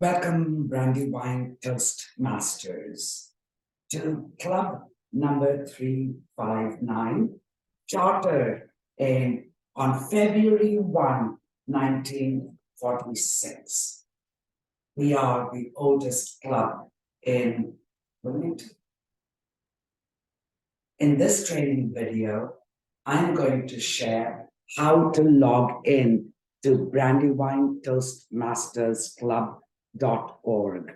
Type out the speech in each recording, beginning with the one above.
Welcome, Brandywine Toastmasters, to club number 359, chartered on February 1, 1946. We are the oldest club in Wilmington. In this training video, I'm going to share how to log in to Brandywine Toastmasters Club.org.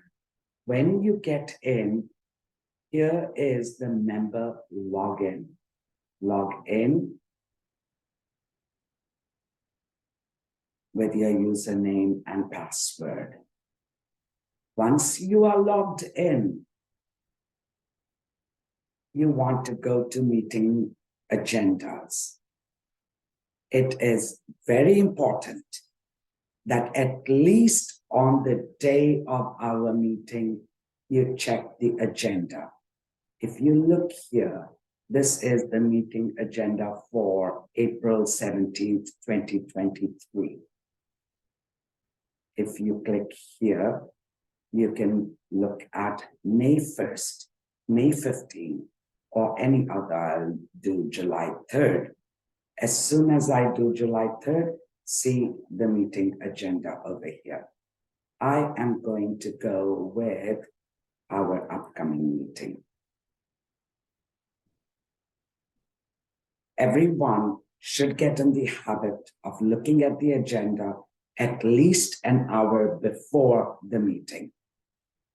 When you get in, here is the member login. Log in with your username and password. Once you are logged in, you want to go to meeting agendas. It is very important that at least on the day of our meeting, you check the agenda. If you look here, this is the meeting agenda for April 17th, 2023. If you click here, you can look at May 1st, May 15th, or any other. I'll do July 3rd. As soon as I do July 3rd, see the meeting agenda over here. I am going to go with our upcoming meeting. Everyone should get in the habit of looking at the agenda at least an hour before the meeting.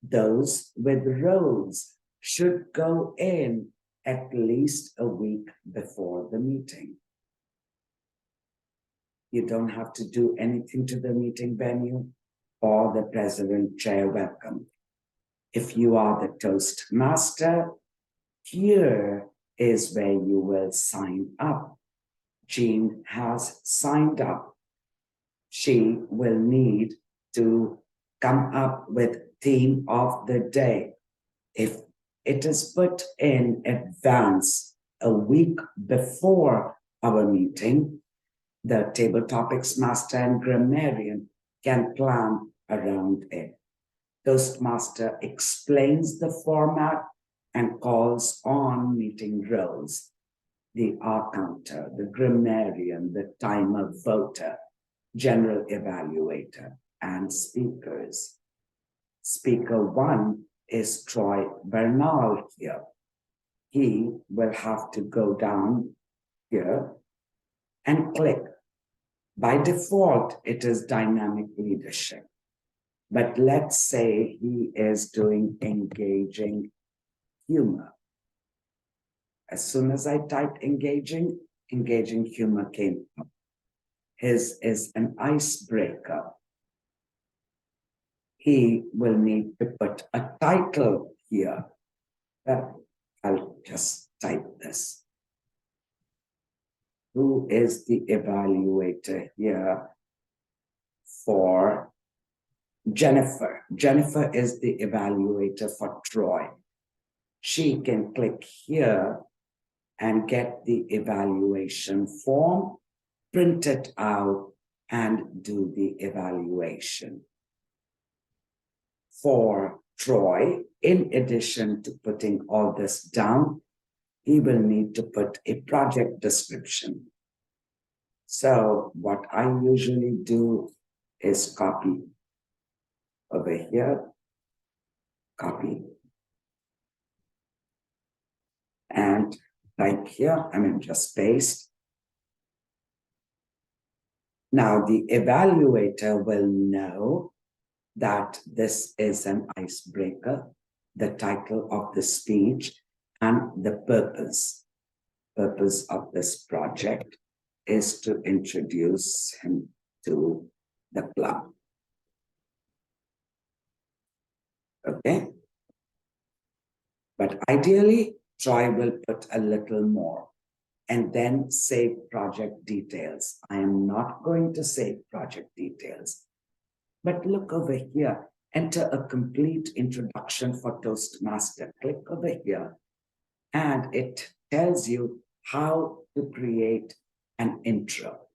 Those with roles should go in at least a week before the meeting. You don't have to do anything to the meeting venue or the president chair welcome. If you are the Toastmaster, here is where you will sign up. Jean has signed up. She will need to come up with theme of the day. If it is put in advance a week before our meeting, the table topics master and grammarian can plan around it. Toastmaster explains the format and calls on meeting roles. The R-counter, the grammarian, the timer voter, general evaluator, and speakers. Speaker 1 is Troy Bernal here. He will have to go down here and click. By default, it is dynamic leadership. But let's say he is doing engaging humor. As soon as I typed engaging humor came up. His is an icebreaker. He will need to put a title here. I'll just type this. Who is the evaluator here for Jennifer? Jennifer is the evaluator for Troy. She can click here and get the evaluation form, print it out, and do the evaluation. For Troy, in addition to putting all this down, he will need to put a project description. So what I usually do is copy over here, copy, and type here, just paste. Now the evaluator will know that this is an icebreaker, the title of the speech, and the purpose of this project is to introduce him to the club. Okay? But ideally, Troy will put a little more and then save project details. I am not going to save project details. But look over here, enter a complete introduction for Toastmaster. Click over here, and it tells you how to create an intro.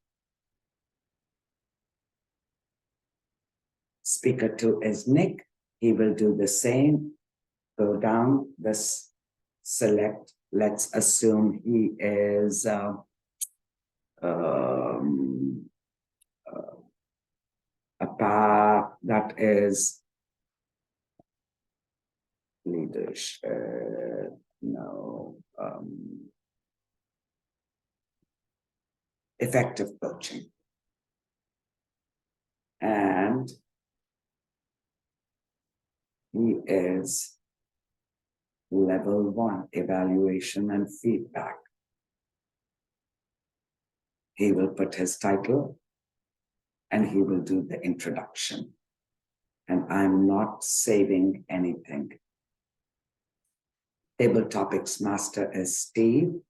Speaker 2 is Nick. He will do the same. Go down this, select, let's assume he is a path that is leadership, effective coaching. And he is level 1, evaluation and feedback. He will put his title and he will do the introduction. And I'm not saving anything. Table topics master is Steve.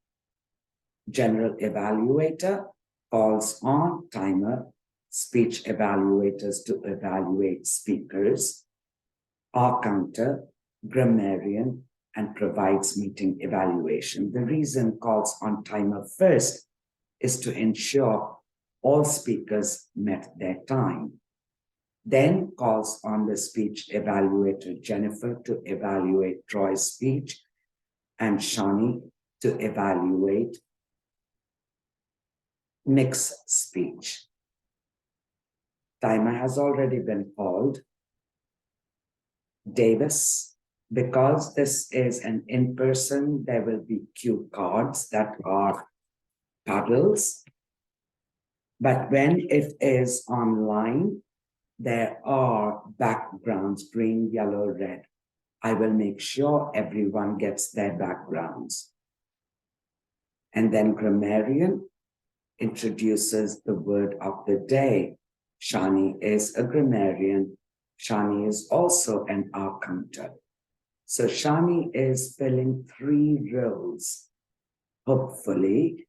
General evaluator calls on timer, speech evaluators to evaluate speakers, R-counter, grammarian, and provides meeting evaluation. The reason calls on timer first is to ensure all speakers met their time. Then calls on the speech evaluator, Jennifer, to evaluate Troy's speech, and Shani to evaluate Nick's speech. Timer has already been called. Davis, because this is an in-person, there will be cue cards that are paddles. But when it is online, there are backgrounds, green, yellow, red. I will make sure everyone gets their backgrounds. And then grammarian introduces the word of the day. Shani is a grammarian. Shani is also an R-counter. So Shani is filling 3 roles. Hopefully,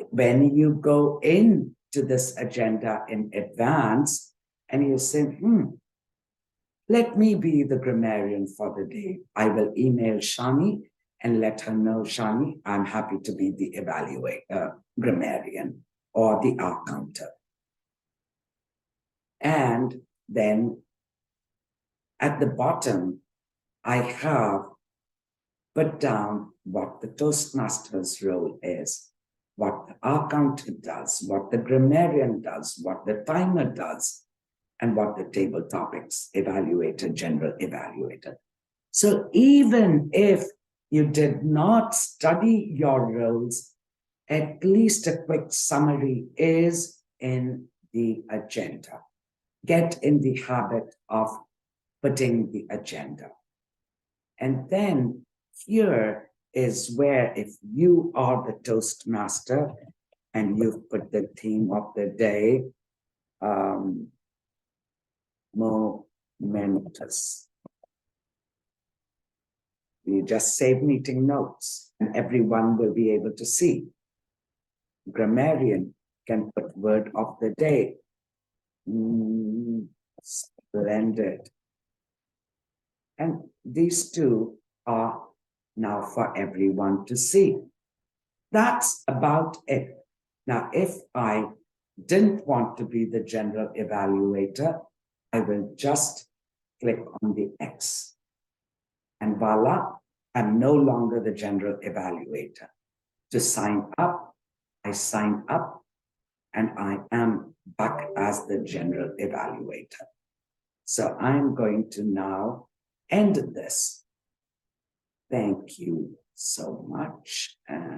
when you go into this agenda in advance and you say, let me be the grammarian for the day, I will email Shani and let her know, Shani, I'm happy to be the grammarian or the R-counter. And then at the bottom, I have put down what the Toastmasters role is, what the R-counter does, what the grammarian does, what the timer does, and what the table topics evaluator, general evaluator. So even if you did not study your roles, at least a quick summary is in the agenda. Get in the habit of putting the agenda. And then here is where, if you are the Toastmaster and you've put the theme of the day, momentous. You just save meeting notes and everyone will be able to see. Grammarian can put word of the day. Splendid. And these 2 are now for everyone to see. That's about it. Now, if I didn't want to be the general evaluator, I will just click on the X. And voila, I'm no longer the general evaluator. To sign up, I sign up, and I am back as the general evaluator. So I'm going to now end this. Thank you so much. And